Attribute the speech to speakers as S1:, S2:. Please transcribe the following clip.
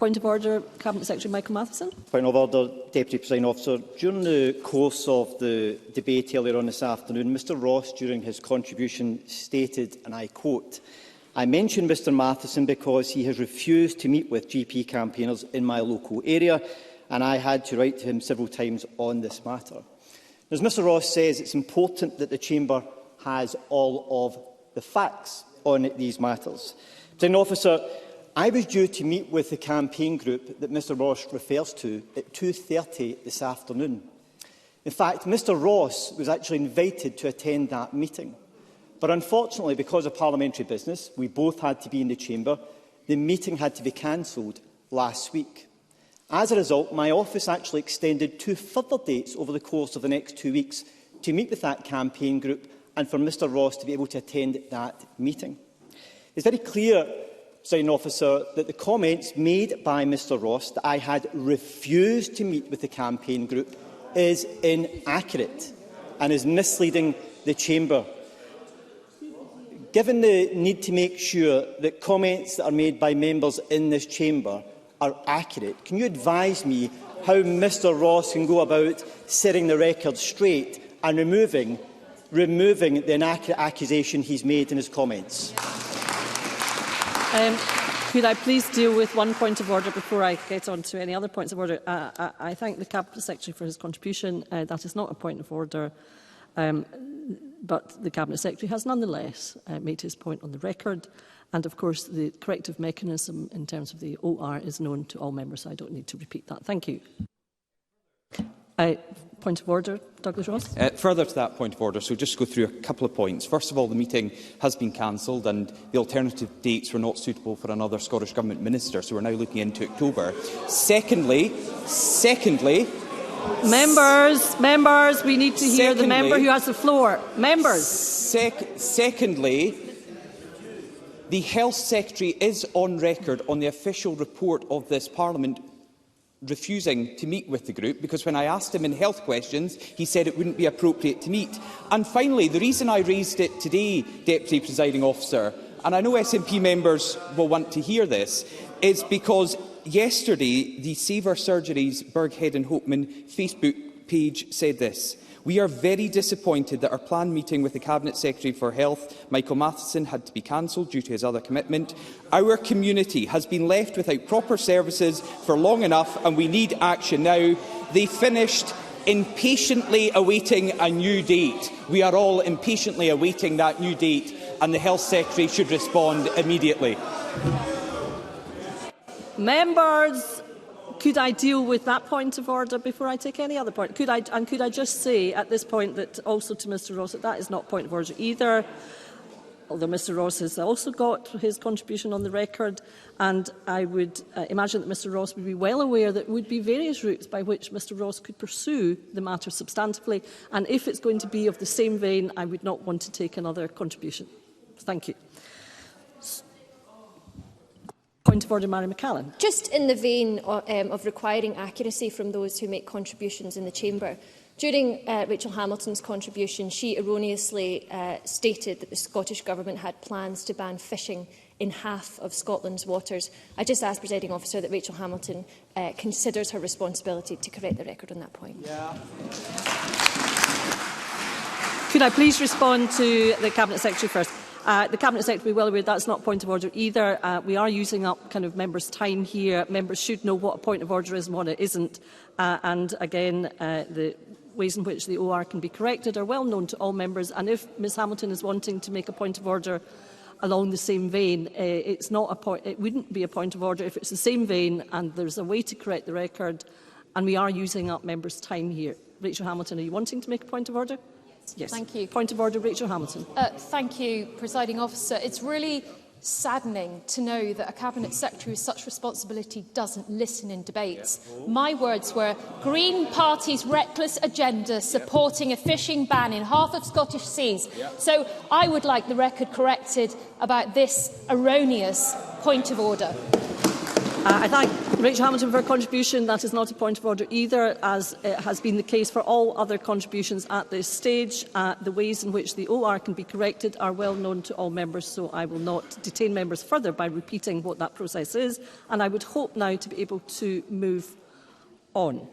S1: Point of order, Cabinet Secretary Michael Matheson.
S2: Point of order, Deputy Presiding Officer. During the course of the debate earlier on this afternoon, Mr Ross, during his contribution, stated, and I quote, "I mention Mr Matheson because he has refused to meet with GP campaigners in my local area, and I had to write to him several times on this matter." As Mr Ross says, it's important that the Chamber has all of the facts on these matters. Presiding Officer, I was due to meet with the campaign group that Mr Ross refers to at 2:30 this afternoon. In fact, Mr Ross was actually invited to attend that meeting. But unfortunately, because of parliamentary business, we both had to be in the Chamber. The meeting had to be cancelled last week. As a result, my office actually extended 2 further dates over the course of the next 2 weeks to meet with that campaign group and for Mr Ross to be able to attend that meeting. It's very clear, Presiding Officer, that the comments made by Mr Ross that I had refused to meet with the campaign group is inaccurate and is misleading the Chamber. Given the need to make sure that comments that are made by members in this Chamber are accurate, can you advise me how Mr Ross can go about setting the record straight and removing the inaccurate accusation he's made in his comments?
S1: Could I please deal with one point of order before I get on to any other points of order? I thank the Cabinet Secretary for his contribution. That is not a point of order, but the Cabinet Secretary has nonetheless made his point on the record. And of course, the corrective mechanism in terms of the OR is known to all members, so I don't need to repeat that. Thank you. Point of order, Douglas Ross.
S3: Further to that point of order, so just go through a couple of points. First of all, the meeting has been cancelled and the alternative dates were not suitable for another Scottish Government minister, so we're now looking into October. Secondly, members, we need to hear the member who has the floor. Members. Secondly, the Health Secretary is on record on the official report of this Parliament refusing to meet with the group, because when I asked him in health questions, he said it wouldn't be appropriate to meet. And finally, the reason I raised it today, Deputy Presiding Officer, and I know SNP members will want to hear this, is because yesterday the Save Our Surgeries Burghead and Hopeman Facebook page said this: "We are very disappointed that our planned meeting with the Cabinet Secretary for Health, Michael Matheson, had to be cancelled due to his other commitment. Our community has been left without proper services for long enough and we need action now." They finished impatiently awaiting a new date. We are all impatiently awaiting that new date, and the Health Secretary should respond immediately.
S1: Members, could I deal with that point of order before I take any other point? Could I just say at this point that also to Mr Ross that is not point of order either, although Mr Ross has also got his contribution on the record, and I would imagine that Mr Ross would be well aware that there would be various routes by which Mr Ross could pursue the matter substantively, and if it's going to be of the same vein, I would not want to take another contribution. Thank you. Point of order, Mairi Mcallan.
S4: Just in the vein of requiring accuracy from those who make contributions in the Chamber, during Rachael Hamilton's contribution, she erroneously stated that the Scottish Government had plans to ban fishing in half of Scotland's waters. I just ask, Presiding Officer, that Rachael Hamilton considers her responsibility to correct the record on that point.
S3: Yeah.
S1: Could I please respond to the Cabinet Secretary first? The Cabinet Secretary will be well aware that's not a point of order either. We are using up members' time here. Members should know what a point of order is and what it isn't. And again, the ways in which the OR can be corrected are well known to all members. And if Ms Hamilton is wanting to make a point of order along the same vein, it wouldn't be a point of order if it's the same vein and there's a way to correct the record. And we are using up members' time here. Rachael Hamilton, are you wanting to make a point of order? Yes.
S5: Thank you.
S1: Point of order, Rachael Hamilton.
S5: Thank you, Presiding Officer. It's really saddening to know that a Cabinet Secretary with such responsibility doesn't listen in debates. My words were Green Party's reckless agenda supporting a fishing ban in half of Scottish seas. So I would like the record corrected about this erroneous point of order.
S1: I thank Rachael Hamilton for her contribution. That is not a point of order either, as it has been the case for all other contributions at this stage. The ways in which the OR can be corrected are well known to all members, so I will not detain members further by repeating what that process is, and I would hope now to be able to move on.